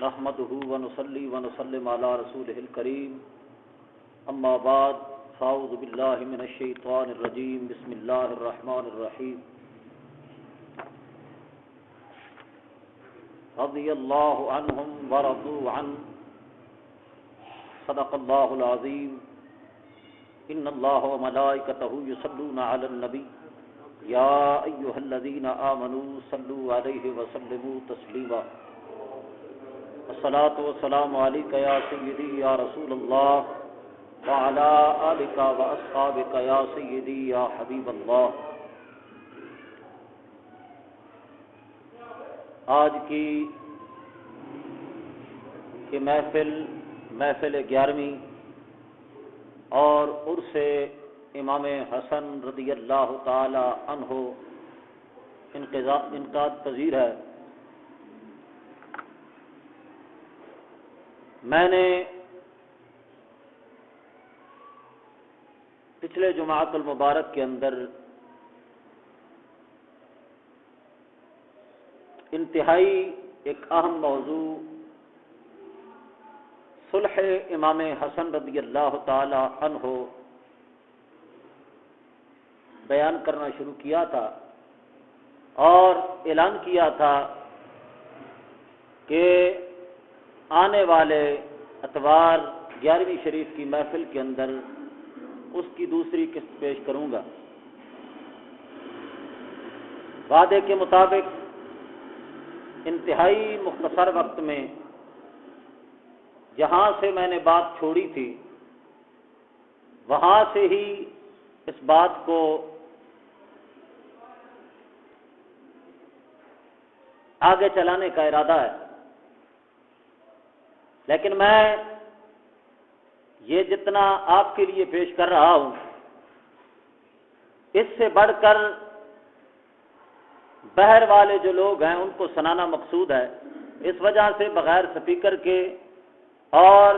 نحمده ونصلي ونسلم على رسوله الكريم اما بعد فاعوذ بالله من الشيطان الرجيم بسم الله الرحمن الرحيم رضي الله عنهم ورضوا عنه صدق الله العظيم ان الله وملائكته يصلون على النبي يا ايها الذين آمنوا صلوا عليه وسلموا تسليما الصلاة والسلام عليك يا سيدي يا رسول الله وعلى آلك وأصحابك يا سيدي يا حبيب الله. آج کی یہ محفل 11ویں اور عرس امام حسن رضی اللہ تعالی عنہ انعقاد پذیر ہے. میں نے پچھلے جمعۃ المبارک کے اندر انتہائی ایک اہم موضوع صلح امام حسن رضی اللہ تعالی عنہ بیان کرنا شروع کیا تھا اور اعلان کیا تھا کہ آنے والے اتوار 11ویں شریف کی محفل کے اندر اس کی دوسری قسط پیش کروں گا. وعدے کے مطابق انتہائی مختصر وقت میں جہاں سے میں نے بات چھوڑی تھی وہاں سے ہی اس بات کو آگے چلانے کا ارادہ ہے. لیکن میں یہ جتنا آپ کے لیے پیش کر رہا ہوں اس سے بڑھ کر بہر والے جو لوگ ہیں ان کو سنانا مقصود ہے. اس وجہ سے بغیر سپیکر کے اور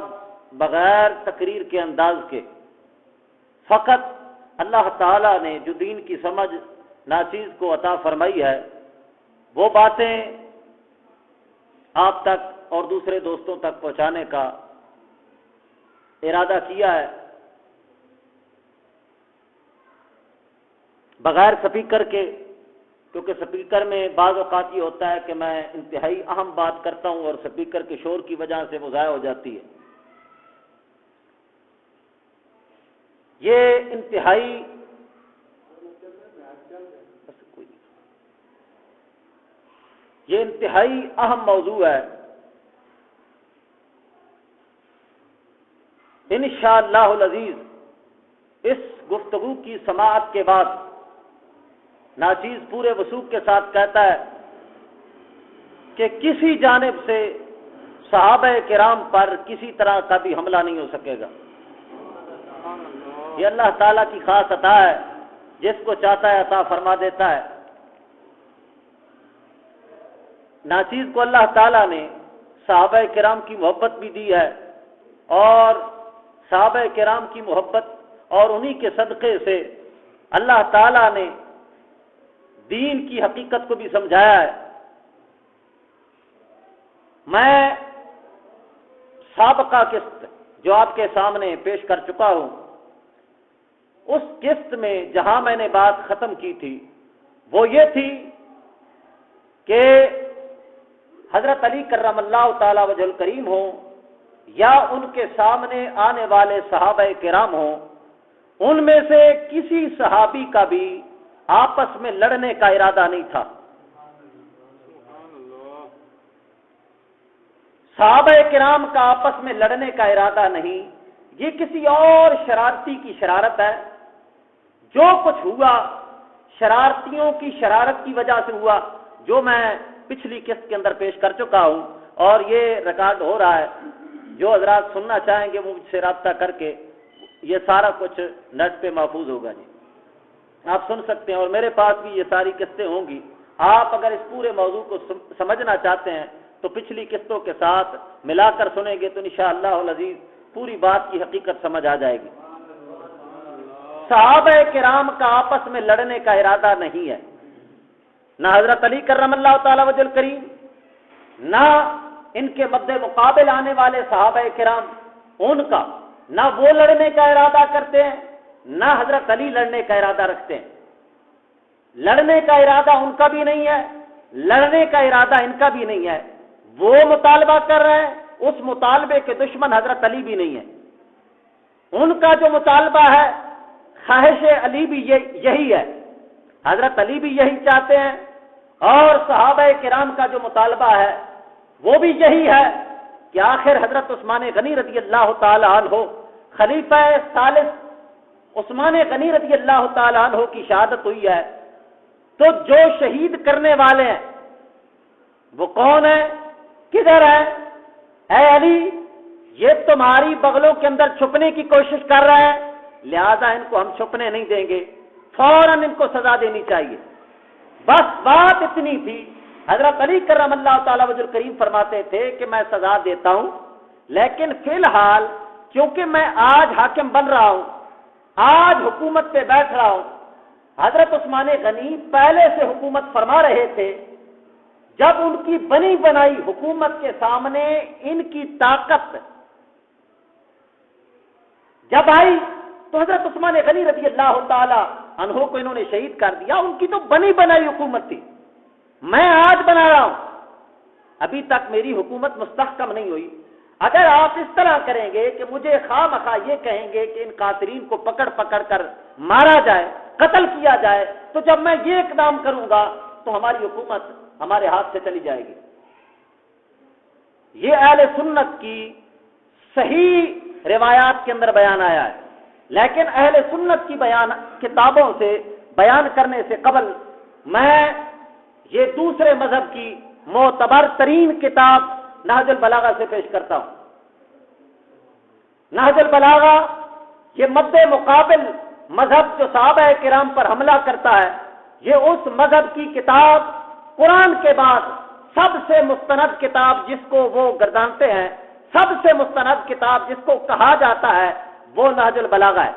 بغیر تقریر کے انداز کے فقط اللہ تعالیٰ نے جو دین کی سمجھ ناچیز کو عطا فرمائی ہے وہ باتیں آپ تک اور دوسرے دوستوں تک پہنچانے کا ارادہ کیا ہے. بغیر سپیکر کے، کیونکہ سپیکر میں بعض اوقات یہ ہوتا ہے کہ میں انتہائی اہم بات کرتا ہوں اور سپیکر کے شور کی وجہ سے وہ ضائع ہو جاتی ہے. یہ انتہائی اہم موضوع ہے. انشاءاللہ العزیز اس گفتگو کی سماعت کے بعد ناچیز پورے وثوق کے ساتھ کہتا ہے کہ کسی جانب سے صحابہ کرام پر کسی طرح کا بھی حملہ نہیں ہو سکے گا. یہ اللہ تعالیٰ کی خاص عطا ہے، جس کو چاہتا ہے عطا فرما دیتا ہے. ناچیز کو اللہ تعالیٰ نے صحابہ کرام کی محبت بھی دی ہے اور صحابہ کرام کی محبت اور انہی کے صدقے سے اللہ تعالیٰ نے دین کی حقیقت کو بھی سمجھایا ہے. میں سابقہ قسط جو آپ کے سامنے پیش کر چکا ہوں اس قسط میں جہاں میں نے بات ختم کی تھی وہ یہ تھی کہ حضرت علی کرم اللہ تعالی وجہ الکریم ہوں یا ان کے سامنے آنے والے صحابہ کرام ہوں، ان میں سے کسی صحابی کا بھی آپس میں لڑنے کا ارادہ نہیں تھا. صحابہ کرام کا آپس میں لڑنے کا ارادہ نہیں، یہ کسی اور شرارتی کی شرارت ہے. جو کچھ ہوا شرارتیوں کی شرارت کی وجہ سے ہوا، جو میں پچھلی قسط کے اندر پیش کر چکا ہوں اور یہ ریکارڈ ہو رہا ہے. جو حضرات سننا چاہیں گے وہ مجھ سے رابطہ کر کے یہ سارا کچھ نیٹ پہ محفوظ ہوگا. جی آپ سن سکتے ہیں اور میرے پاس بھی یہ ساری قسطیں ہوں گی. آپ اگر اس پورے موضوع کو سمجھنا چاہتے ہیں تو پچھلی قسطوں کے ساتھ ملا کر سنیں گے تو انشاءاللہ العزیز پوری بات کی حقیقت سمجھ آ جائے گی. صحابہ کرام کا آپس میں لڑنے کا ارادہ نہیں ہے، نہ حضرت علی کرم اللہ تعالی وجہ الکریم، نہ ان کے مد مقابل آنے والے صحابہ کرام، ان کا نہ وہ لڑنے کا ارادہ کرتے ہیں نہ حضرت علی لڑنے کا ارادہ رکھتے ہیں۔ لڑنے کا ارادہ ان کا بھی نہیں ہے، لڑنے کا ارادہ ان کا بھی نہیں ہے۔ وہ مطالبہ کر رہے ہیں، اس مطالبے کے دشمن حضرت علی بھی نہیں ہے۔ ان کا جو مطالبہ ہے، خواہش علی بھی یہی ہے، حضرت علی بھی یہی چاہتے ہیں، اور صحابہ کرام کا جو مطالبہ ہے وہ بھی یہی ہے کہ آخر حضرت عثمان غنی رضی اللہ تعالی عنہ، خلیفہ ثالث عثمان غنی رضی اللہ تعالی عنہ کی شہادت ہوئی ہے، تو جو شہید کرنے والے ہیں وہ کون ہیں، کدھر ہیں؟ اے علی، یہ تمہاری بغلوں کے اندر چھپنے کی کوشش کر رہا ہے، لہذا ان کو ہم چھپنے نہیں دیں گے، فوراً ان کو سزا دینی چاہیے۔ بس بات اتنی تھی۔ حضرت علی کرم اللہ تعالی وجہ کریم فرماتے تھے کہ میں سزا دیتا ہوں، لیکن فی الحال کیونکہ میں آج حاکم بن رہا ہوں، آج حکومت پہ بیٹھ رہا ہوں، حضرت عثمان غنی پہلے سے حکومت فرما رہے تھے، جب ان کی بنی بنائی حکومت کے سامنے ان کی طاقت جب آئی تو حضرت عثمان غنی رضی اللہ تعالی عنہ کو انہوں نے شہید کر دیا۔ ان کی تو بنی بنائی حکومت تھی، میں آج بنا رہا ہوں، ابھی تک میری حکومت مستحکم نہیں ہوئی۔ اگر آپ اس طرح کریں گے کہ مجھے خواہ مخواہ یہ کہیں گے کہ ان قاتلین کو پکڑ پکڑ کر مارا جائے، قتل کیا جائے، تو جب میں یہ اقدام کروں گا تو ہماری حکومت ہمارے ہاتھ سے چلی جائے گی۔ یہ اہل سنت کی صحیح روایات کے اندر بیان آیا ہے، لیکن اہل سنت کی بیان کتابوں سے بیان کرنے سے قبل میں یہ دوسرے مذہب کی معتبر ترین کتاب نہج البلاغہ سے پیش کرتا ہوں۔ نہج البلاغہ یہ مد مقابل مذہب جو صحابہ کرام پر حملہ کرتا ہے، یہ اس مذہب کی کتاب قرآن کے بعد سب سے مستند کتاب جس کو وہ گردانتے ہیں، سب سے مستند کتاب جس کو کہا جاتا ہے وہ نہج البلاغہ ہے۔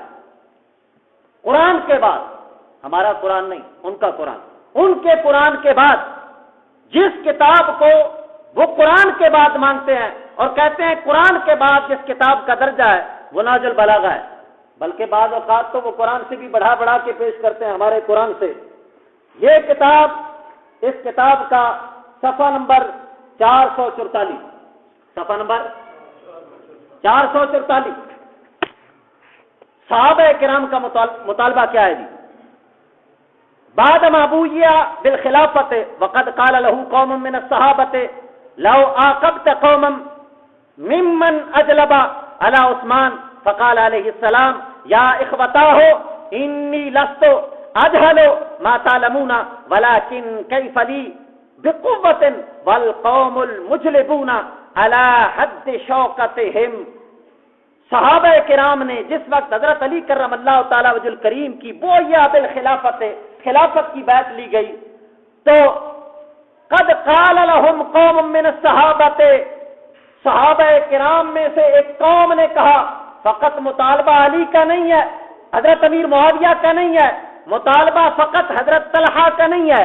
قرآن کے بعد، ہمارا قرآن نہیں، ان کا قرآن، ان کے قرآن کے بعد جس کتاب کو وہ قرآن کے بعد مانتے ہیں اور کہتے ہیں قرآن کے بعد جس کتاب کا درجہ ہے وہ نہج البلاغہ ہے، بلکہ بعض اوقات تو وہ قرآن سے بھی بڑھا بڑھا کے پیش کرتے ہیں ہمارے قرآن سے۔ یہ کتاب، اس کتاب کا صفحہ نمبر 444، صفحہ نمبر 444، صحابہ کرام کا مطالبہ کیا ہے جی؟ بعد ما بوئیا بالخلافت وقد قال له قوم من الصحابة لو عاقبت قوما ممن اجلب على عثمان فقال عليه السلام یا اخوتاه انی لست اجهل ما تعلمون ولكن كيف لي بقوة والقوم المجلبون على حد شوکتهم۔ صحابہ کرام نے جس وقت حضرت علی کرم اللہ تعالی وجہ الکریم کی بوئیا بالخلافت، خلافت کی بیعت لی گئی، تو قد قال لهم قوم من الصحابۃ، صحابہ کرام میں سے ایک قوم نے کہا، فقط مطالبہ علی کا نہیں ہے، حضرت امیر معاویہ کا نہیں ہے، مطالبہ فقط حضرت طلحہ کا نہیں ہے،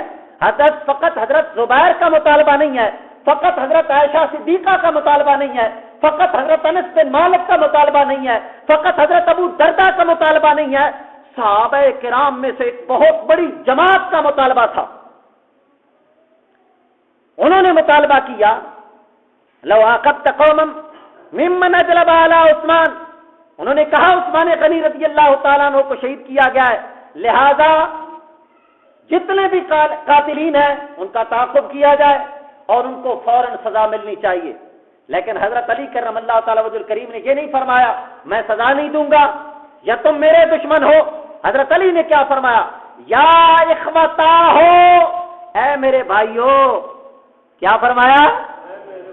فقط حضرت زبیر کا مطالبہ نہیں ہے، فقط حضرت عائشہ صدیقہ کا مطالبہ نہیں ہے، فقط حضرت انس بن مالک کا مطالبہ نہیں ہے، فقط حضرت ابو دردہ کا مطالبہ نہیں ہے، صحابہ کرام میں سے ایک بہت بڑی جماعت کا مطالبہ تھا۔ انہوں نے مطالبہ کیا، لو عاقبت قوما ممن اجلب علی عثمان، انہوں نے کہا عثمان غنی رضی اللہ تعالیٰ عنہ کو شہید کیا گیا ہے، لہذا جتنے بھی قاتلین ہیں ان کا تعاقب کیا جائے اور ان کو فوراً سزا ملنی چاہیے۔ لیکن حضرت علی کرم اللہ تعالیٰ وجہ الکریم نے یہ نہیں فرمایا میں سزا نہیں دوں گا یا تم میرے دشمن ہو۔ حضرت علی نے کیا فرمایا؟ یا اخوتا ہو، اے میرے بھائیو۔ کیا فرمایا؟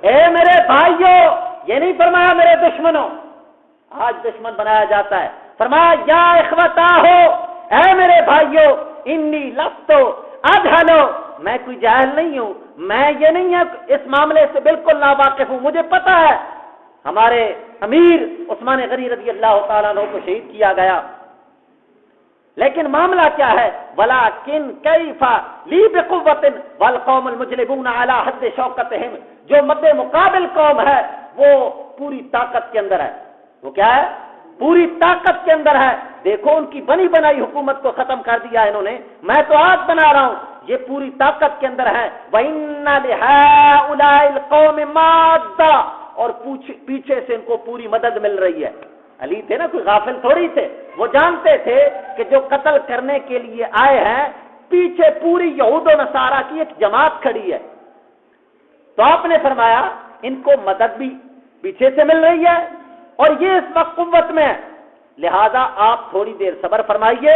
اے میرے بھائیو، یہ نہیں فرمایا میرے دشمنوں، آج دشمن بنایا جاتا ہے، فرمایا یا اخوتا ہو، اے میرے بھائیو، انی لستو اجہلو، میں کوئی جاہل نہیں ہوں، میں یہ نہیں ہے اس معاملے سے بالکل ناواقف ہوں، مجھے پتا ہے ہمارے امیر عثمان غنی رضی اللہ تعالیٰ عنہ کو شہید کیا گیا۔ لیکن معاملہ کیا ہے؟ وَلَٰكِن كَيْفَ لِي بِقُوَّةٍ وَالْقَوْمُ الْمُجْرِمُونَ عَلَىٰ حَدِّ شَوْكَتِهِمْ، جو مد مقابل قوم ہے وہ پوری طاقت کے اندر ہے. وہ کیا ہے؟ پوری طاقت کے اندر ہے. دیکھو ان کی بنی بنائی حکومت کو ختم کر دیا انہوں نے، میں تو آج بنا رہا ہوں، یہ پوری طاقت کے اندر ہے. وَإِنَّ لِهَٰؤُلَاءِ الْقَوْمِ مَادَّةً، اور پیچھے سے ان کو پوری مدد مل رہی ہے. علی تھے نا، کوئی غافل تھوڑی تھے، وہ جانتے تھے کہ جو قتل کرنے کے لیے آئے ہیں پیچھے پوری یہود و نصارہ کی ایک جماعت کھڑی ہے. تو آپ نے فرمایا ان کو مدد بھی پیچھے سے مل رہی ہے اور یہ اس وقت قوت میں ہے، لہذا آپ تھوڑی دیر صبر فرمائیے،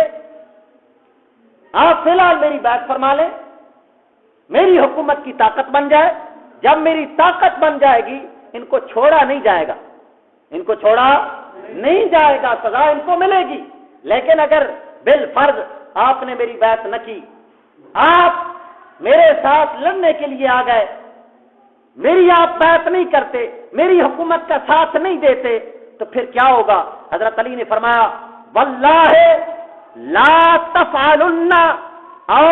آپ فی الحال میری بات فرما لیں، میری حکومت کی طاقت بن جائے. جب میری طاقت بن جائے گی ان کو چھوڑا نہیں جائے گا، ان کو چھوڑا نہیں جائے گا، سزا ان کو ملے گی. لیکن اگر بالفرض آپ نے میری بات نہ کی، آپ میرے ساتھ لڑنے کے لیے آ گئے، میری آپ بات نہیں کرتے، میری حکومت کا ساتھ نہیں دیتے، تو پھر کیا ہوگا؟ حضرت علی نے فرمایا واللہ لا تفعلن او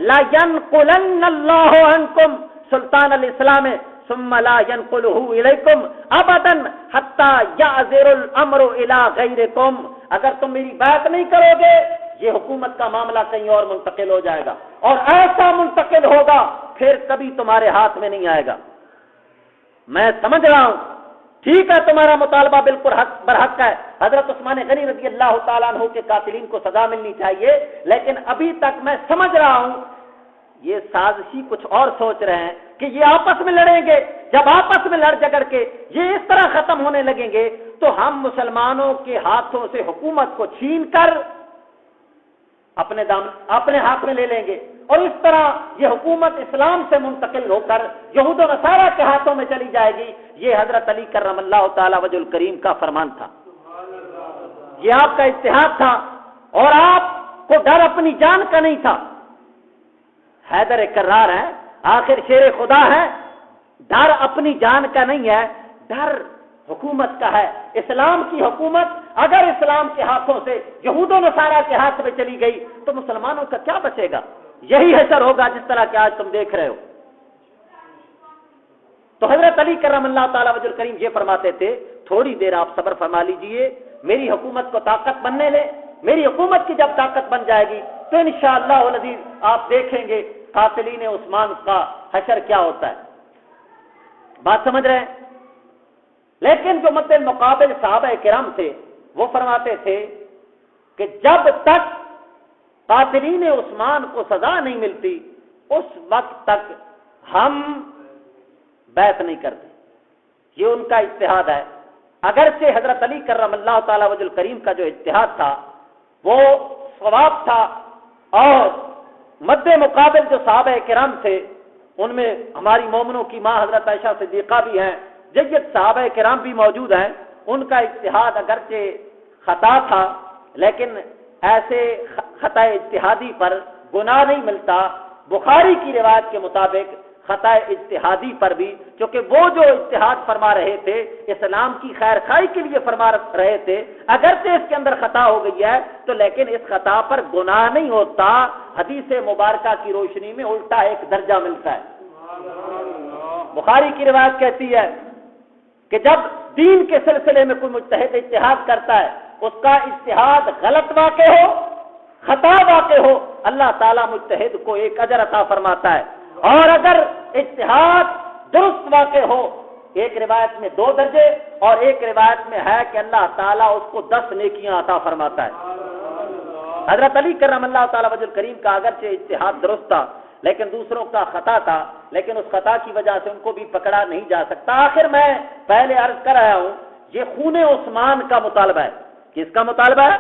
لا ينقلن اللہ عنکم سلطان الاسلام ثم لا ينقله الیکم ابدا حتی یعذر الامر الی غیرکم. اگر تم میری بات نہیں کرو گے یہ حکومت کا معاملہ کہیں اور منتقل ہو جائے گا، اور ایسا منتقل ہوگا پھر کبھی تمہارے ہاتھ میں نہیں آئے گا. میں سمجھ رہا ہوں، ٹھیک ہے تمہارا مطالبہ بالکل برحق ہے، حضرت عثمان غنی رضی اللہ تعالیٰ عنہ کے قاتلین کو سزا ملنی چاہیے، لیکن ابھی تک میں سمجھ رہا ہوں یہ سازشی کچھ اور سوچ رہے ہیں کہ یہ آپس میں لڑیں گے. جب آپس میں لڑ جگڑ کے یہ اس طرح ختم ہونے لگیں گے تو ہم مسلمانوں کے ہاتھوں سے حکومت کو چھین کر اپنے ہاتھ میں لے لیں گے، اور اس طرح یہ حکومت اسلام سے منتقل ہو کر یہود و نصارہ کے ہاتھوں میں چلی جائے گی. یہ حضرت علی کرم اللہ تعالی وجہ الکریم کا فرمان تھا، یہ آپ کا اجتہاد تھا، اور آپ کو ڈر اپنی جان کا نہیں تھا. حیدر کرار ہے، آخر شیر خدا ہے، ڈر اپنی جان کا نہیں ہے، ڈر حکومت کا ہے. اسلام کی حکومت اگر اسلام کے ہاتھوں سے یہود و نصارہ کے ہاتھ میں چلی گئی تو مسلمانوں کا کیا بچے گا؟ یہی حشر ہوگا جس طرح کہ آج تم دیکھ رہے ہو. تو حضرت علی کرم اللہ تعالیٰ وجہ الکریم یہ فرماتے تھے تھوڑی دیر آپ صبر فرما لیجئے، میری حکومت کو طاقت بننے لے، میری حکومت کی جب طاقت بن جائے گی تو انشاءاللہ العزیز آپ دیکھیں گے قاتلین عثمان کا حشر کیا ہوتا ہے. بات سمجھ رہے ہیں؟ لیکن جو مد المقابل صحابہ کرام تھے وہ فرماتے تھے کہ جب تک قاتلین عثمان کو سزا نہیں ملتی اس وقت تک ہم بیعت نہیں کرتے. یہ ان کا اجتہاد ہے. اگرچہ حضرت علی کرم اللہ تعالی وجہ الکریم کا جو اجتہاد تھا وہ صواب تھا، اور مد مقابل جو صحابہ کرام تھے ان میں ہماری مومنوں کی ماں حضرت عائشہ صدیقہ بھی ہیں، جیت صحابہ کرام بھی موجود ہیں. ان کا اجتہاد اگرچہ خطا تھا لیکن ایسے خطا اجتہادی پر گناہ نہیں ملتا. بخاری کی روایت کے مطابق خطا اجتہادی پر بھی، کیونکہ وہ جو اجتہاد فرما رہے تھے اسلام کی خیر خواہی کے لیے فرما رہے تھے، اگرچہ اس کے اندر خطا ہو گئی ہے تو لیکن اس خطا پر گناہ نہیں ہوتا. حدیث مبارکہ کی روشنی میں الٹا ایک درجہ ملتا ہے. بخاری کی روایت کہتی ہے کہ جب دین کے سلسلے میں کوئی مجتہد اجتہاد کرتا ہے، اس کا اجتہاد غلط واقع ہو، خطا واقع ہو، اللہ تعالیٰ مجتہد کو ایک اجر عطا فرماتا ہے، اور اگر اجتہاد درست واقع ہو، ایک روایت میں 2 درجے اور ایک روایت میں ہے کہ اللہ تعالیٰ اس کو 10 نیکیاں عطا فرماتا ہے. حضرت علی کرم اللہ تعالیٰ وجہ الکریم کا اگرچہ اجتہاد درست تھا لیکن دوسروں کا خطا تھا، لیکن اس خطا کی وجہ سے ان کو بھی پکڑا نہیں جا سکتا. آخر میں پہلے عرض کر رہا ہوں یہ خون عثمان کا مطالبہ ہے. کس کا مطالبہ ہے؟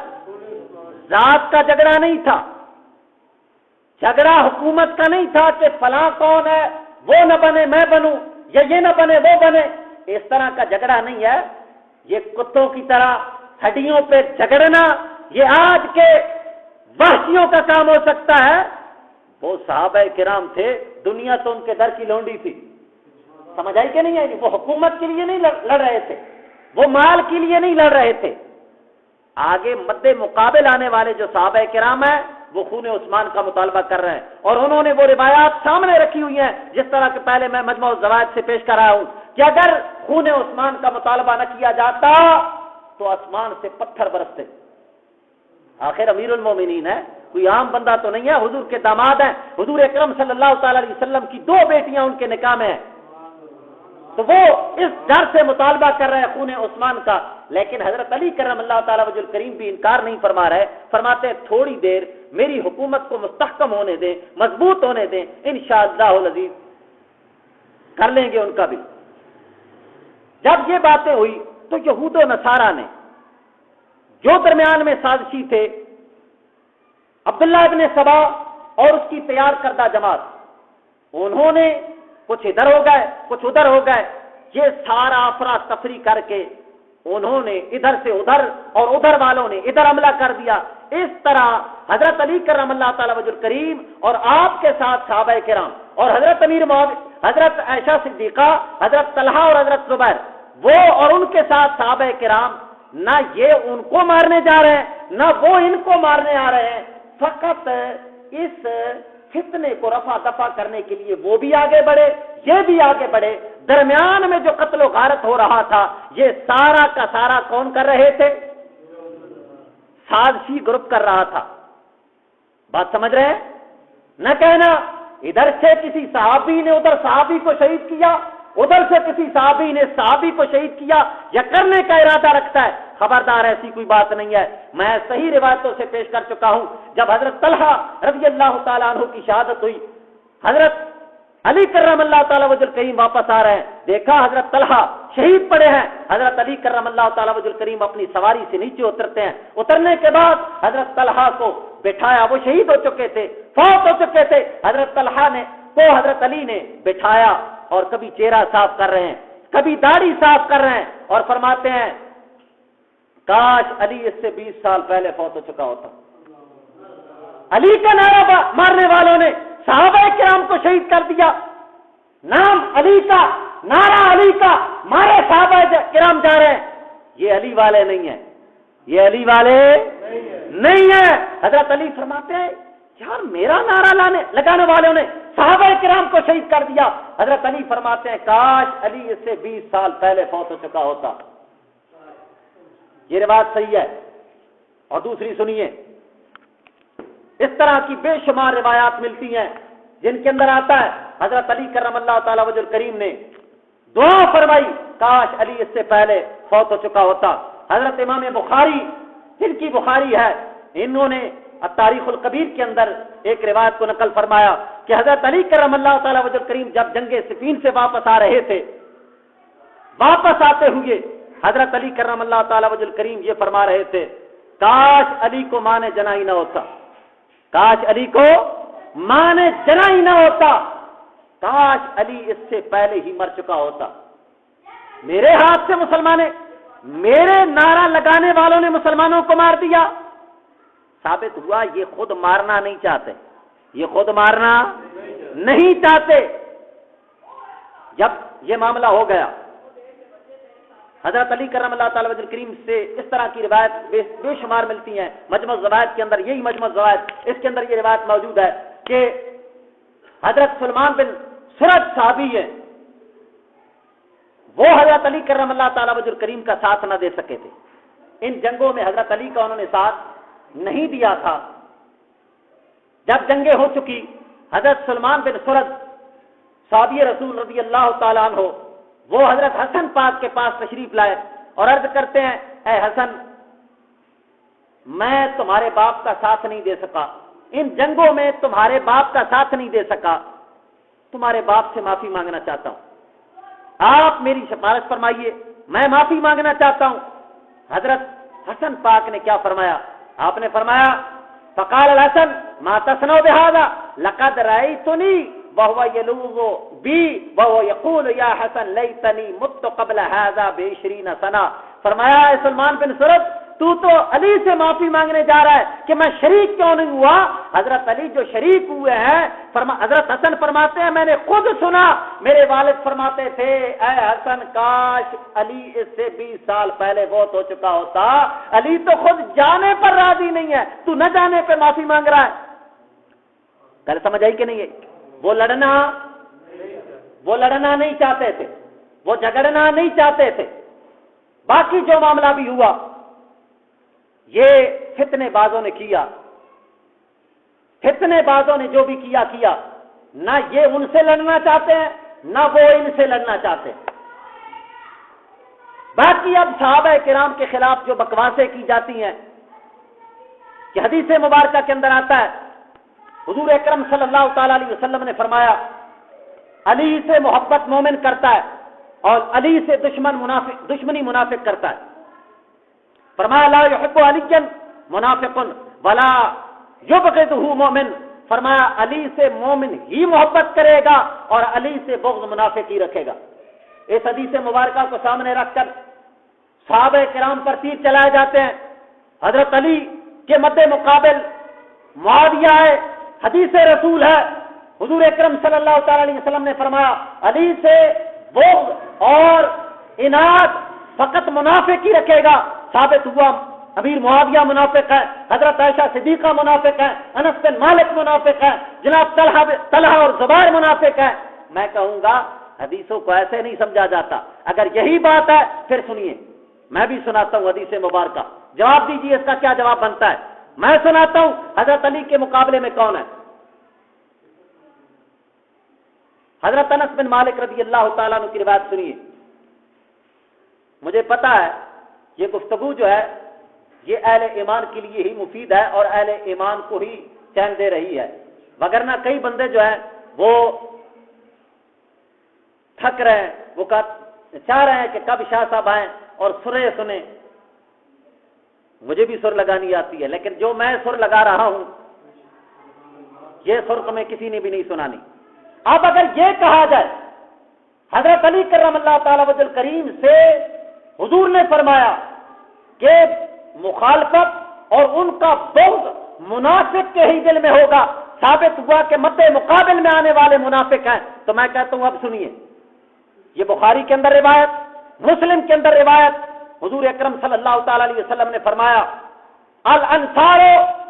ذات کا جھگڑا نہیں تھا، جھگڑا حکومت کا نہیں تھا کہ فلاں کون ہے وہ نہ بنے میں بنوں، یا یہ نہ بنے وہ بنے. اس طرح کا جھگڑا نہیں ہے. یہ کتوں کی طرح ہڈیوں پہ جھگڑنا یہ آج کے وحشیوں کا کام ہو سکتا ہے. وہ صحابہ کرام تھے، دنیا تو ان کے در کی لونڈی تھی. سمجھ آئی کہ نہیں آئی؟ وہ حکومت کے لیے نہیں لڑ رہے تھے، وہ مال کے لیے نہیں لڑ رہے تھے، آگے مد مقابل آنے والے جو صحابہ کرام ہیں وہ خون عثمان کا مطالبہ کر رہے ہیں، اور انہوں نے وہ روایات سامنے رکھی ہوئی ہیں جس طرح کہ پہلے میں مجمع الزوائد سے پیش کر رہا ہوں کہ اگر خون عثمان کا مطالبہ نہ کیا جاتا تو آسمان سے پتھر برستے۔ آخر امیر المومنین ہے، کوئی عام بندہ تو نہیں ہے، حضور کے داماد ہیں، حضور اکرم صلی اللہ تعالی علیہ وسلم کی 2 بیٹیاں ان کے نکاح میں ہیں، تو وہ اس ڈر سے مطالبہ کر رہے ہیں خون عثمان کا۔ لیکن حضرت علی کرم اللہ تعالی وجہ الکریم بھی انکار نہیں فرما رہے، فرماتے ہیں تھوڑی دیر میری حکومت کو مستحکم ہونے دیں، مضبوط ہونے دیں، انشاءاللہ العزیز کر لیں گے ان کا بھی۔ جب یہ باتیں ہوئی تو یہود و نصارہ نے جو درمیان میں سازشی تھے، عبداللہ ابن سبا اور اس کی تیار کردہ جماعت، انہوں نے کچھ ادھر ہو گئے کچھ ادھر ہو گئے، یہ سارا افراتفری کر کے انہوں نے ادھر سے ادھر اور ادھر والوں نے ادھر حملہ کر دیا۔ اس طرح حضرت علی کرم اللہ تعالی وجہ الکریم اور آپ کے ساتھ صحابہ کرام اور حضرت امیر معاویہ، حضرت عائشہ صدیقہ، حضرت طلحہ اور حضرت زبیر، وہ اور ان کے ساتھ صحابہ کرام، نہ یہ ان کو مارنے جا رہے ہیں نہ وہ ان کو مارنے آ رہے ہیں، فقط اس فتنے کو رفع دفع کرنے کے لیے وہ بھی آگے بڑھے، یہ بھی آگے بڑھے۔ درمیان میں جو قتل و غارت ہو رہا تھا یہ سارا کا سارا کون کر رہے تھے؟ سازشی گروپ کر رہا تھا۔ بات سمجھ رہے ہیں؟ نہ کہنا ادھر سے کسی صحابی نے ادھر صحابی کو شہید کیا، ادھر سے کسی صحابی نے صحابی کو شہید کیا یا کرنے کا ارادہ رکھتا ہے، خبردار ایسی کوئی بات نہیں ہے۔ میں صحیح روایتوں سے پیش کر چکا ہوں، جب حضرت طلحہ رضی اللہ تعالیٰ عنہ کی شہادت ہوئی، حضرت علی کرم اللہ تعالیٰ وجہ الکریم واپس آ رہے ہیں، دیکھا حضرت طلحہ شہید پڑے ہیں، حضرت علی کرم اللہ تعالیٰ وجہ الکریم اپنی سواری سے نیچے اترتے ہیں، اترنے کے بعد حضرت طلحہ کو بٹھایا، وہ شہید ہو چکے تھے، فوت ہو چکے تھے، حضرت طلحہ نے کو حضرت علی نے بٹھایا اور کبھی چہرہ صاف کر رہے ہیں، کبھی داڑھی صاف کر رہے ہیں، اور فرماتے ہیں کاش علی اس سے 20 سال پہلے فوت ہو چکا ہوتا۔ علی کا نعرہ مارنے والوں نے صحابہ کرام کو شہید کر دیا، نام علی کا، نعرہ علی کا، مارے صحابہ کرام جا رہے ہیں، یہ علی والے نہیں ہیں، یہ علی والے نہیں ہیں۔ حضرت علی فرماتے ہیں یار میرا نعرہ لگانے والوں نے صحابہ کرام کو شہید کر دیا۔ حضرت علی فرماتے ہیں کاش علی اس سے 20 سال پہلے فوت ہو چکا ہوتا۔ یہ روایت صحیح ہے۔ اور دوسری سنیے، اس طرح کی بے شمار روایات ملتی ہیں جن کے اندر آتا ہے حضرت علی کرم اللہ تعالی وجہ الکریم نے دعا فرمائی کاش علی اس سے پہلے فوت ہو چکا ہوتا۔ حضرت امام بخاری، جن کی بخاری ہے، انہوں نے تاریخ الکبیر کے اندر ایک روایت کو نقل فرمایا کہ حضرت علی کرم اللہ تعالی وجہ الکریم جب جنگ صفین سے واپس آ رہے تھے، واپس آتے ہوئے حضرت علی کرم اللہ تعالی وجہ الکریم یہ فرما رہے تھے کاش علی کو ماں نے جنا ہی نہ ہوتا، کاش علی کو ماں نے جنا ہی نہ ہوتا، کاش علی اس سے پہلے ہی مر چکا ہوتا۔ میرے ہاتھ سے مسلمانوں، میرے نعرہ لگانے والوں نے مسلمانوں کو مار دیا۔ ثابت ہوا یہ خود مارنا نہیں چاہتے، یہ خود مارنا نہیں چاہتے۔ جب یہ معاملہ ہو گیا، حضرت علی کرم اللہ تعالی وجہ الکریم سے اس طرح کی روایت بے شمار ملتی ہیں۔ مجمع الزوائد کے اندر، یہی مجمع الزوائد، اس کے اندر یہ روایت موجود ہے کہ حضرت سلمان بن سرد صحابی ہیں، وہ حضرت علی کرم اللہ تعالی وجہ الکریم کا ساتھ نہ دے سکے تھے۔ ان جنگوں میں حضرت علی کا انہوں نے ساتھ نہیں دیا تھا۔ جب جنگیں ہو چکی، حضرت سلمان بن سرد صحابی رسول رضی اللہ تعالیٰ عنہ، وہ حضرت حسن پاک کے پاس تشریف لائے اور عرض کرتے ہیں اے حسن، میں تمہارے باپ کا ساتھ نہیں دے سکا، ان جنگوں میں تمہارے باپ کا ساتھ نہیں دے سکا، تمہارے باپ سے معافی مانگنا چاہتا ہوں، آپ میری سفارش فرمائیے، میں معافی مانگنا چاہتا ہوں۔ حضرت حسن پاک نے کیا فرمایا؟ آپ نے فرمایا فقال الحسن ما تصنع بهذا لقد رأيتني وهو يلوذ بي وهو يقول يا حسن ليتني مت قبل هذا ب20 سنة۔ فرمایا اے سلمان بن سرد، تو علی سے معافی مانگنے جا رہا ہے کہ میں شریک کیوں نہیں ہوا؟ حضرت علی جو شریک ہوئے ہیں، حضرت حسن فرماتے ہیں میں نے خود سنا، میرے والد فرماتے تھے اے حسن کاش علی اس سے 20 سال پہلے بہت ہو چکا ہوتا، علی تو خود جانے پر راضی نہیں ہے، تو نہ جانے پہ معافی مانگ رہا ہے۔ کل سمجھ آئی کہ نہیں ہے؟ وہ لڑنا نہیں چاہتے تھے، وہ جھگڑنا نہیں چاہتے تھے۔ باقی جو معاملہ بھی ہوا یہ فتنے بازوں نے کیا، فتنے بازوں نے جو بھی کیا نہ یہ ان سے لڑنا چاہتے ہیں نہ وہ ان سے لڑنا چاہتے ہیں۔ باقی اب صحابہ کرام کے خلاف جو بکواسیں کی جاتی ہیں کہ حدیث مبارکہ کے اندر آتا ہے حضور اکرم صلی اللہ تعالی علیہ وسلم نے فرمایا علی سے محبت مومن کرتا ہے اور علی سے دشمنی منافق کرتا ہے۔ فرمایا لا يحب علی منافق ولا یبغضہ مومن، فرمایا علی سے مومن ہی محبت کرے گا اور علی سے بغض منافق ہی رکھے گا۔ اس حدیث مبارکہ کو سامنے رکھ کر صحابہ کرام پر تیر چلائے جاتے ہیں۔ حضرت علی کے مد مقابل معاویہ ہے، حدیث رسول ہے، حضور اکرم صلی اللہ تعالی علیہ وسلم نے فرمایا علی سے بغض اور اناد فقط منافق ہی رکھے گا۔ ثابت ہوا امیر معاویہ منافق ہے، حضرت عائشہ صدیقہ منافق ہے، انس بن مالک منافق ہے، جناب طلحہ اور زبیر منافق ہے۔ میں کہوں گا حدیثوں کو ایسے نہیں سمجھا جاتا، اگر یہی بات ہے پھر سنیے میں بھی سناتا ہوں حدیث مبارکہ، جواب دیجیے اس کا کیا جواب بنتا ہے۔ میں سناتا ہوں حضرت علی کے مقابلے میں کون ہے۔ حضرت انس بن مالک رضی اللہ تعالیٰ عنہ کی روایت سنیے۔ مجھے پتا ہے یہ گفتگو جو ہے یہ اہل ایمان کے لیے ہی مفید ہے اور اہل ایمان کو ہی چین دے رہی ہے، وگرنہ کئی بندے جو ہیں وہ تھک رہے ہیں، وہ چاہ رہے ہیں کہ کب شاہ صاحب آئیں اور سریں سنیں۔ مجھے بھی سر لگانی آتی ہے، لیکن جو میں سر لگا رہا ہوں یہ سر تمہیں کسی نے بھی نہیں سنانی۔ اب اگر یہ کہا جائے حضرت علی کرم اللہ تعالی وجہ کریم سے حضور نے فرمایا کہ مخالفت اور ان کا بغض منافق کے ہی دل میں ہوگا، ثابت ہوا کہ مد مقابل میں آنے والے منافق ہیں، تو میں کہتا ہوں اب سنیے، یہ بخاری کے اندر روایت، مسلم کے اندر روایت، حضور اکرم صلی اللہ تعالی علیہ وسلم نے فرمایا الانصار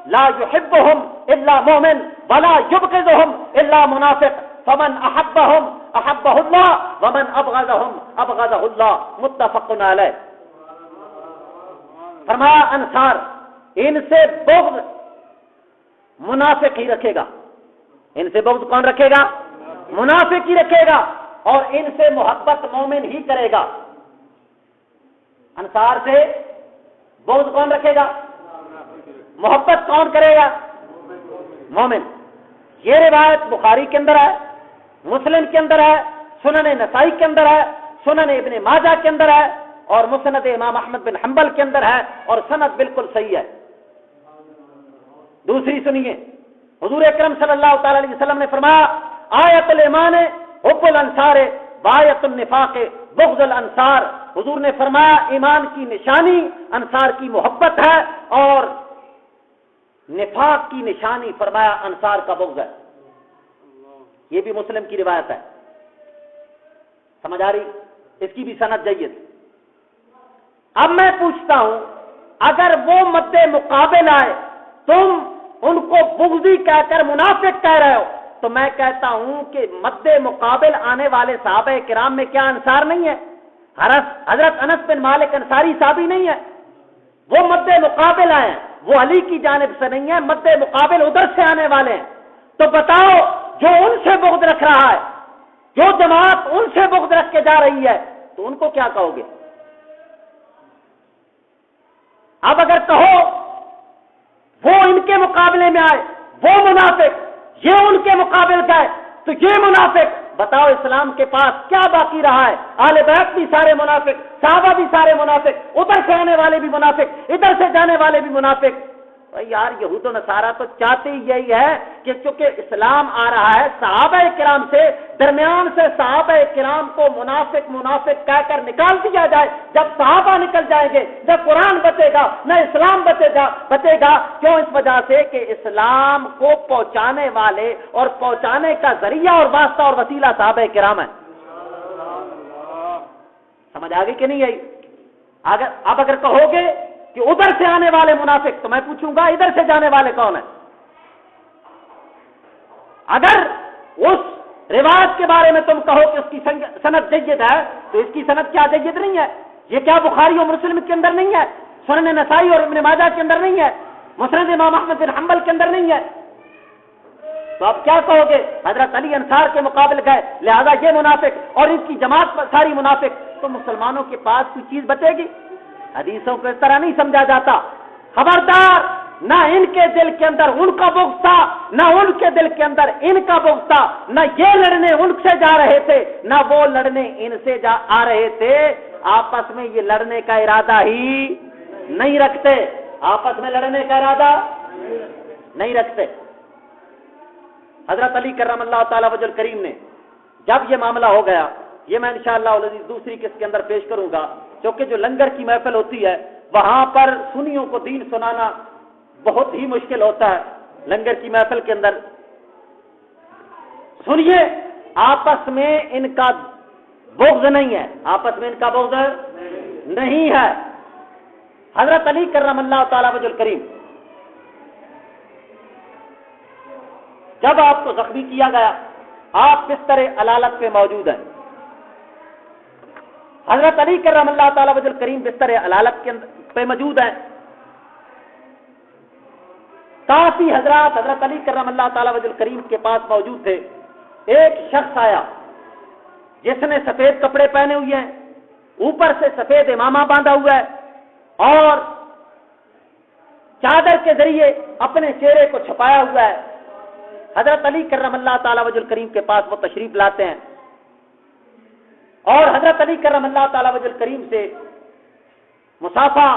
لا يحبهم الا مؤمن ولا يبغضهم الا منافق فمن احبهم احبه الله ومن ابغضهم ابغضه الله متفق علیہ۔ فرمایا انصار ان سے بغض منافق ہی رکھے گا، ان سے بغض کون رکھے گا؟ منافق ہی رکھے گا، اور ان سے محبت مومن ہی کرے گا۔ انصار سے بغض کون رکھے گا؟ محبت کون کرے گا؟ مومن۔ یہ روایت بخاری کے اندر ہے، مسلم کے اندر ہے، سنن نسائی کے اندر ہے، سنن ابن ماجہ کے اندر ہے، اور مسند امام احمد بن حنبل کے اندر ہے، اور سند بالکل صحیح ہے۔ دوسری سنیے، حضور اکرم صلی اللہ تعالی علیہ وسلم نے فرمایا آیت الایمان حب الانصار وآیت النفاق بغض الانصار۔ حضور نے فرمایا ایمان کی نشانی انصار کی محبت ہے اور نفاق کی نشانی فرمایا انصار کا بغض ہے۔ یہ بھی مسلم کی روایت ہے، سمجھ آ رہی؟ اس کی بھی سند جید۔ اب میں پوچھتا ہوں اگر وہ مد مقابل آئے تم ان کو بغضی کہہ کر منافق کہہ رہے ہو، تو میں کہتا ہوں کہ مد مقابل آنے والے صحابہ کرام میں کیا انصار نہیں ہے؟ حضرت انس بن مالک انصاری صحابی نہیں ہے؟ وہ مد مقابل آئے ہیں، وہ علی کی جانب سے نہیں ہے، مد مقابل ادھر سے آنے والے ہیں۔ تو بتاؤ جو ان سے بغض رکھ رہا ہے، جو جماعت ان سے بغض رکھ کے جا رہی ہے، تو ان کو کیا کہو گے؟ اب اگر کہو وہ ان کے مقابلے میں آئے وہ منافق، یہ ان کے مقابل گئے تو یہ منافق، بتاؤ اسلام کے پاس کیا باقی رہا ہے؟ اہل بیت بھی سارے منافق، صحابہ بھی سارے منافق، ادھر سے آنے والے بھی منافق، ادھر سے جانے والے بھی منافق، یار یہود و نصارہ تو چاہتے ہی یہی ہے کہ چونکہ اسلام آ رہا ہے صحابہ کرام سے، درمیان سے صحابہ کرام کو منافق کہہ کر نکال دیا جائے۔ جب صحابہ نکل جائیں گے نہ قرآن بچے گا نہ اسلام بچے گا۔ کیوں؟ اس وجہ سے کہ اسلام کو پہنچانے والے اور پہنچانے کا ذریعہ اور واسطہ اور وسیلہ صحابہ کرام ہے۔ سمجھ آ گئی کہ نہیں آئی؟ اب اگر کہو گے کہ ادھر سے آنے والے منافق، تو میں پوچھوں گا ادھر سے جانے والے کون ہیں؟ اگر اس رواج کے بارے میں تم کہو کہ اس کی سند جید ہے، تو اس کی سند کیا جید نہیں ہے؟ یہ کیا بخاری اور مسلم کے اندر نہیں ہے؟ سنن نسائی اور ابن ماجہ کے اندر نہیں ہے؟ مسند امام احمد بن حنبل کے اندر نہیں ہے؟ تو اب کیا کہو گے؟ حضرت علی انصار کے مقابل گئے لہذا یہ منافق اور ان کی جماعت ساری منافق، تو مسلمانوں کے پاس کوئی چیز بچے گی؟ حدیثوں کو اس طرح نہیں سمجھا جاتا۔ خبردار، نہ ان کے دل کے اندر ان کا بغض تھا، نہ ان کے دل کے اندر ان کا بغض تھا، نہ یہ لڑنے ان سے جا رہے تھے نہ وہ لڑنے ان سے آ رہے تھے۔ آپس میں یہ لڑنے کا ارادہ ہی نہیں رکھتے، آپس میں لڑنے کا ارادہ نہیں رکھتے۔ حضرت علی کرم اللہ تعالی وجہ کریم نے جب یہ معاملہ ہو گیا، یہ میں انشاءاللہ العزیز دوسری قسط کے اندر پیش کروں گا، کیونکہ جو لنگر کی محفل ہوتی ہے وہاں پر سنیوں کو دین سنانا بہت ہی مشکل ہوتا ہے۔ لنگر کی محفل کے اندر سنیے، آپس میں ان کا بغض نہیں ہے، آپس میں ان کا بغض نہیں ہے۔ حضرت علی کرم اللہ تعالی وجہ کریم جب آپ کو زخمی کیا گیا، آپ بستر علالت پہ موجود ہیں۔ حضرت علی کرم اللہ تعالی وجہ کریم بستر علالت پہ موجود ہیں۔ کافی حضرات حضرت علی کرم اللہ تعالی وجہ کریم کے پاس موجود تھے۔ ایک شخص آیا جس نے سفید کپڑے پہنے ہوئے ہیں، اوپر سے سفید امامہ باندھا ہوا ہے اور چادر کے ذریعے اپنے چہرے کو چھپایا ہوا ہے۔ حضرت علی کرم اللہ تعالی وجہ کریم کے پاس وہ تشریف لاتے ہیں اور حضرت علی کرم اللہ تعالی وجہ کریم سے مصافحہ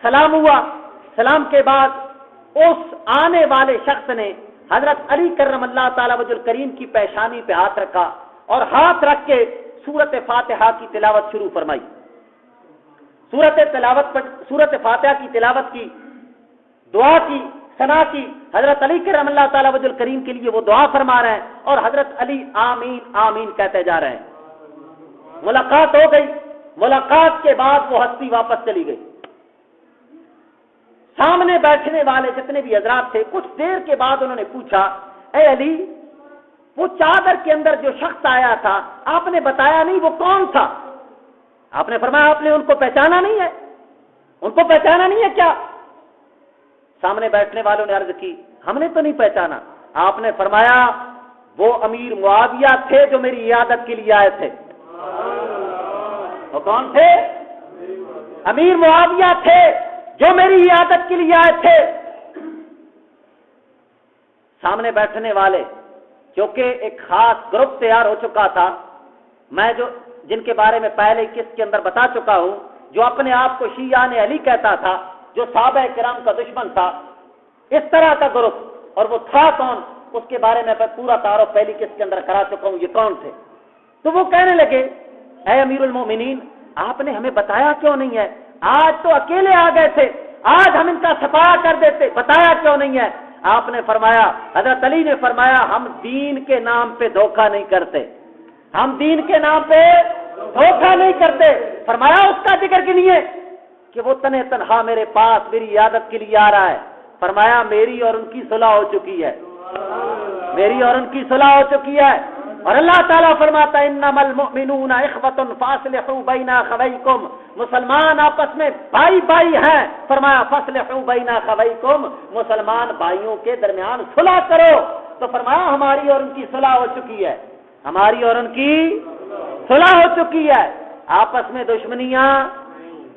سلام ہوا۔ سلام کے بعد اس آنے والے شخص نے حضرت علی کرم اللہ تعالی وجہ کریم کی پیشانی پہ ہاتھ رکھا اور ہاتھ رکھ کے سورت فاتحہ کی تلاوت شروع فرمائی۔ سورت فاتحہ کی تلاوت کی، دعا کی، ثنا کی۔ حضرت علی کرم اللہ تعالی وجہ کریم کے لیے وہ دعا فرما رہے ہیں اور حضرت علی آمین آمین کہتے جا رہے ہیں۔ ملاقات ہو گئی۔ ملاقات کے بعد وہ ہستی واپس چلی گئی۔ سامنے بیٹھنے والے جتنے بھی حضرات تھے کچھ دیر کے بعد انہوں نے پوچھا، اے علی، وہ چادر کے اندر جو شخص آیا تھا آپ نے بتایا نہیں، وہ کون تھا؟ آپ نے فرمایا آپ نے ان کو پہچانا نہیں ہے؟ ان کو پہچانا نہیں ہے کیا؟ سامنے بیٹھنے والوں نے عرض کی ہم نے تو نہیں پہچانا۔ آپ نے فرمایا وہ امیر معاویہ تھے جو میری عیادت کے لیے آئے تھے۔ وہ کون تھے؟ امیر معاویہ تھے جو میری عیادت کے لیے آئے تھے۔ سامنے بیٹھنے والے کیونکہ ایک خاص گروپ تیار ہو چکا تھا، میں جن کے بارے میں پہلے قسط کے اندر بتا چکا ہوں، جو اپنے آپ کو شیعان علی کہتا تھا، جو صحابہ کرام کا دشمن تھا، اس طرح کا گروپ، اور وہ تھا کون اس کے بارے میں پورا تعارف پہلی قسط کے اندر کرا چکا ہوں، یہ کون تھے۔ تو وہ کہنے لگے اے امیر المومنین آپ نے ہمیں بتایا کیوں نہیں ہے؟ آج تو اکیلے آ گئے تھے، آج ہم ان کا صفایا کر دیتے، بتایا کیوں نہیں ہے؟ آپ نے فرمایا، حضرت علی نے فرمایا ہم دین کے نام پہ دھوکہ نہیں کرتے، ہم دین کے نام پہ دھوکہ نہیں کرتے۔ فرمایا اس کا ذکر کیجیے کہ وہ تنہا تنہا میرے پاس میری عیادت کے لیے آ رہا ہے۔ فرمایا میری اور ان کی صلح ہو چکی ہے، میری اور ان کی صلح ہو چکی ہے۔ اور اللہ تعالیٰ فرماتا ہے انما المؤمنون اخوۃ فاصلحوا بین اخویکم، مسلمان آپس میں بھائی بھائی ہیں۔ فرمایا فاصلحوا بین اخویکم، مسلمان بھائیوں کے درمیان صلح کرو۔ تو فرمایا ہماری اور ان کی صلح ہو چکی ہے، ہماری اور ان کی صلح ہو چکی ہے۔ آپس میں دشمنیاں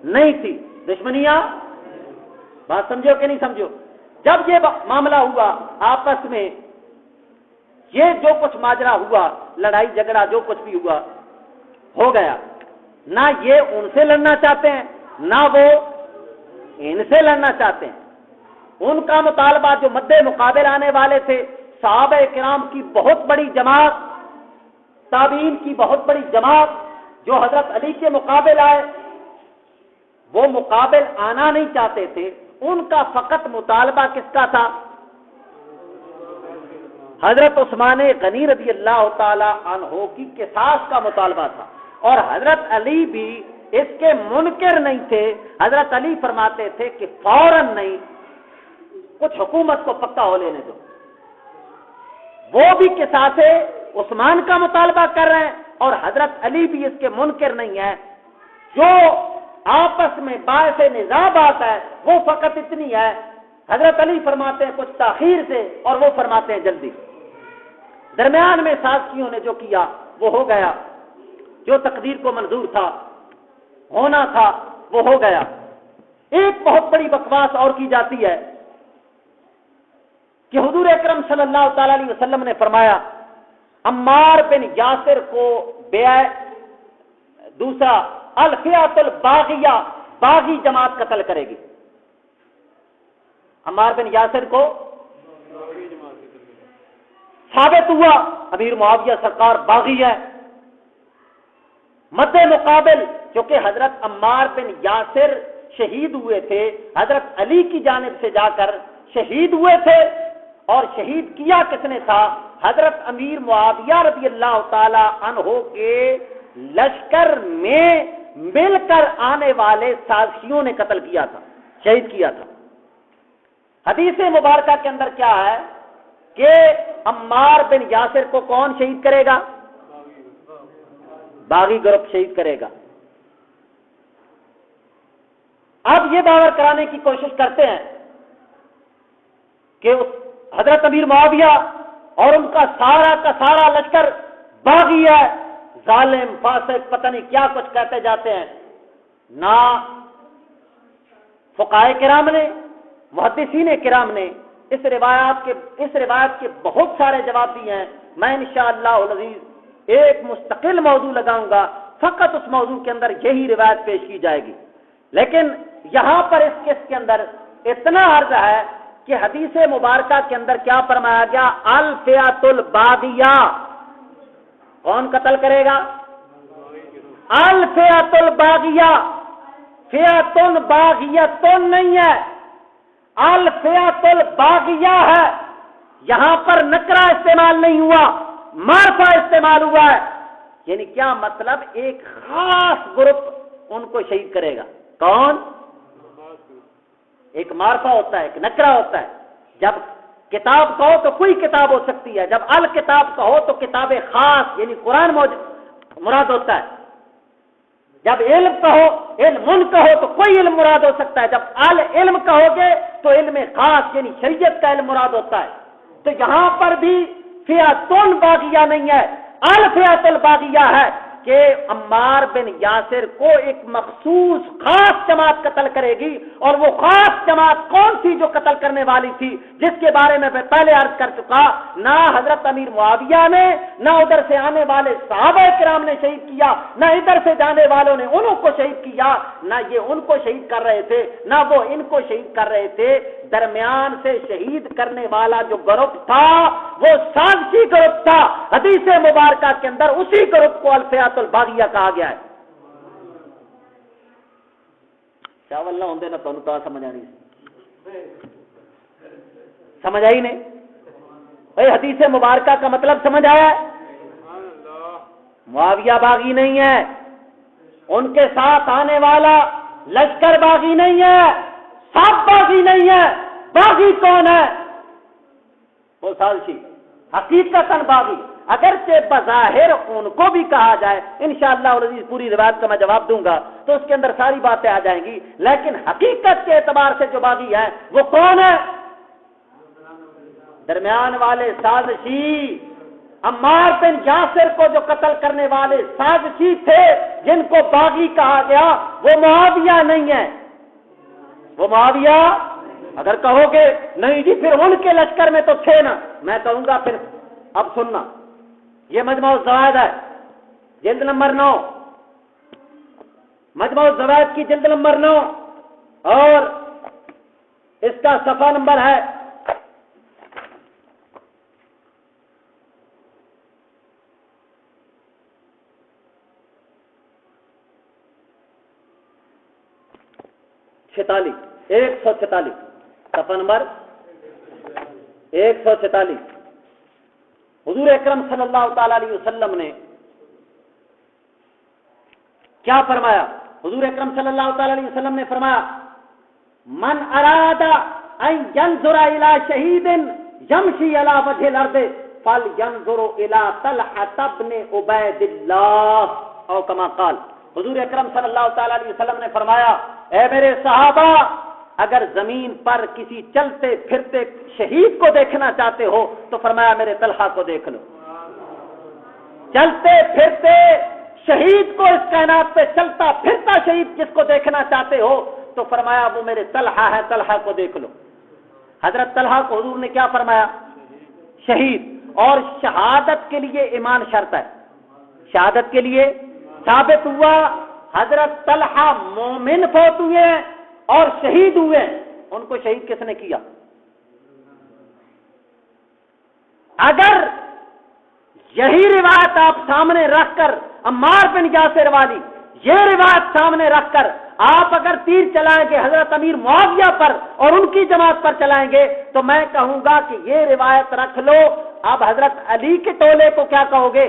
نہیں تھی، دشمنیاں، بات سمجھو کہ نہیں سمجھو؟ جب یہ معاملہ ہوا آپس میں، یہ جو کچھ ماجرا ہوا، لڑائی جھگڑا جو کچھ بھی ہوا ہو گیا، نہ یہ ان سے لڑنا چاہتے ہیں نہ وہ ان سے لڑنا چاہتے ہیں۔ ان کا مطالبہ جو مد مقابل آنے والے تھے، صحابہ کرام کی بہت بڑی جماعت، تابعین کی بہت بڑی جماعت جو حضرت علی کے مقابل آئے، وہ مقابل آنا نہیں چاہتے تھے، ان کا فقط مطالبہ کس کا تھا؟ حضرت عثمان غنی رضی اللہ تعالی عنہ کی قصاص کا مطالبہ تھا، اور حضرت علی بھی اس کے منکر نہیں تھے۔ حضرت علی فرماتے تھے کہ فوراً نہیں، کچھ حکومت کو پکا ہو لینے دو۔ وہ بھی قصاص عثمان کا مطالبہ کر رہے ہیں، اور حضرت علی بھی اس کے منکر نہیں ہے۔ جو آپس میں باعث نزاع بات ہے وہ فقط اتنی ہے، حضرت علی فرماتے ہیں کچھ تاخیر سے، اور وہ فرماتے ہیں جلدی۔ درمیان میں سازشیوں نے جو کیا وہ ہو گیا، جو تقدیر کو منظور تھا، ہونا تھا، وہ ہو گیا۔ ایک بہت بڑی بکواس اور کی جاتی ہے کہ حضور اکرم صلی اللہ تعالی علیہ وسلم نے فرمایا عمار بن یاسر کو دوسرا الفیات الباغیہ، باغی جماعت قتل کرے گی۔ عمار بن یاسر کو ثابت ہوا امیر معاویہ سرکار باغی ہے، مد مقابل چونکہ حضرت عمار بن یاسر شہید ہوئے تھے، حضرت علی کی جانب سے جا کر شہید ہوئے تھے، اور شہید کیا کس نے تھا؟ حضرت امیر معاویہ رضی اللہ تعالی عنہ کے لشکر میں مل کر آنے والے سازشیوں نے قتل کیا تھا، شہید کیا تھا۔ حدیث مبارکہ کے اندر کیا ہے کہ عمار بن یاسر کو کون شہید کرے گا؟ باغی گروپ شہید کرے گا۔ اب یہ باور کرانے کی کوشش کرتے ہیں کہ حضرت امیر معاویہ اور ان کا سارا لشکر باغی ہے، ظالم، فاسق، پتہ نہیں کیا کچھ کہتے جاتے ہیں۔ نہ فقہائے کرام نے، محدثین کرام نے اس روایت کے بہت سارے جواب دیے ہیں۔ میں انشاءاللہ العزیز ایک مستقل موضوع لگاؤں گا، فقط اس موضوع کے اندر یہی روایت پیش کی جائے گی۔ لیکن یہاں پر اس کیس کے اندر اتنا عرض ہے کہ حدیث مبارکہ کے اندر کیا فرمایا گیا؟ الفیات الباغیہ، کون قتل کرے گا؟ الفیات الباغیہ، فیات باغیۃ نہیں ہے، الفیات الباغیہ ہے۔ یہاں پر نکرہ استعمال نہیں ہوا، معرفہ استعمال ہوا ہے۔ یعنی کیا مطلب؟ ایک خاص گروپ ان کو شہید کرے گا۔ کون؟ ایک معرفہ ہوتا ہے، ایک نکرہ ہوتا ہے۔ جب کتاب کہو تو کوئی کتاب ہو سکتی ہے، جب الکتاب کہو تو کتاب خاص یعنی قرآن مراد ہوتا ہے۔ جب علم کہو، علم کہو تو کوئی علم مراد ہو سکتا ہے۔ جب العلم کہو گے تو علم خاص یعنی شریعت کا علم مراد ہوتا ہے۔ تو یہاں پر بھی فیاتن باغیہ نہیں ہے، الفیات الباغیہ ہے کہ عمار بن یاسر کو ایک مخصوص خاص جماعت قتل کرے گی، اور وہ خاص جماعت کون سی جو قتل کرنے والی تھی، جس کے بارے میں پہلے عرض کر چکا، نہ حضرت امیر معاویہ نے، نہ ادھر سے آنے والے صحابہ کرام نے شہید کیا، نہ ادھر سے جانے والوں نے انہوں کو شہید کیا، نہ یہ ان کو شہید کر رہے تھے، نہ وہ ان کو شہید کر رہے تھے۔ درمیان سے شہید کرنے والا جو گروپ تھا وہ سازشی گروپ تھا۔ حدیث مبارکہ کے اندر اسی گروپ کو الفیات الباغیہ کہا گیا ہے۔ شاہ اللہ ہوندے نہ تو سمجھ آنی سمجھ آئی نہیں بھائی؟ حدیث مبارکہ کا مطلب سمجھ آیا ہے؟ معاویہ باغی نہیں ہے، ان کے ساتھ آنے والا لشکر باغی نہیں ہے، سب باغی نہیں ہے۔ باغی کون ہے؟ وہ سازشی، حقیقتاً باغی، اگرچہ بظاہر ان کو بھی کہا جائے، انشاءاللہ العزیز پوری روایت کا میں جواب دوں گا تو اس کے اندر ساری باتیں آ جائیں گی، لیکن حقیقت کے اعتبار سے جو باغی ہے وہ کون ہے؟ درمیان والے سازشی، عمار بن یاسر کو جو قتل کرنے والے سازشی تھے جن کو باغی کہا گیا، وہ معاویہ نہیں ہے۔ وہ معاویہ اگر کہو گے نہیں جی پھر ان کے لشکر میں تو تھے نا، میں کہوں گا پھر اب سننا، یہ مجمع الزوائد ہے، جلد نمبر 9، مجمع الزوائد کی جلد نمبر 9 اور اس کا صفحہ نمبر ہے 46، 146، صفحہ نمبر 146۔ حضور اکرم صلی اللہ تعالی علیہ وسلم نے کیا فرمایا؟ حضور اکرم صلی اللہ تعالی علیہ وسلم نے فرمایا من اراد ان ينظر الى شہید یمشی علی وجہ الارض فلینظر الى طلحة بن عبید اللہ او کما قال۔ حضور اکرم صلی اللہ تعالی علیہ وسلم نے فرمایا اے میرے صحابہ، اگر زمین پر کسی چلتے پھرتے شہید کو دیکھنا چاہتے ہو تو فرمایا میرے طلحہ کو دیکھ لو۔ چلتے پھرتے شہید کو، اس کائنات پہ چلتا پھرتا شہید جس کو دیکھنا چاہتے ہو تو فرمایا وہ میرے طلحہ ہے، طلحہ کو دیکھ لو۔ حضرت طلحہ کو حضور نے کیا فرمایا؟ شہید۔ اور شہادت کے لیے ایمان شرط ہے۔ شہادت کے لیے ثابت ہوا حضرت طلحہ مومن فوت ہوئے ہیں اور شہید ہوئے ہیں، ان کو شہید کس نے کیا؟ اگر یہی روایت آپ سامنے رکھ کر عمار بن یاسر والی، یہ روایت سامنے رکھ کر آپ اگر تیر چلائیں گے حضرت امیر معاویہ پر اور ان کی جماعت پر چلائیں گے تو میں کہوں گا کہ یہ روایت رکھ لو، اب حضرت علی کے ٹولے کو کیا کہو گے؟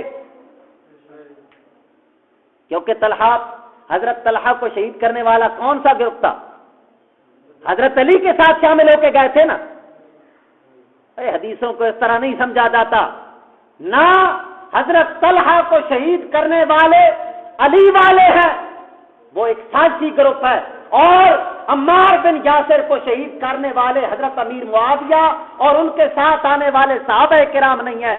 کیونکہ طلحہ، حضرت طلحہ کو شہید کرنے والا کون سا گروپ تھا؟ حضرت علی کے ساتھ شامل ہو کے گئے تھے نا۔ حدیثوں کو اس طرح نہیں سمجھا جاتا، نہ حضرت طلحہ کو شہید کرنے والے علی والے ہیں، وہ ایک سازشی گروپ ہے، اور عمار بن یاسر کو شہید کرنے والے حضرت امیر معاویہ اور ان کے ساتھ آنے والے صحابہ کرام نہیں ہیں۔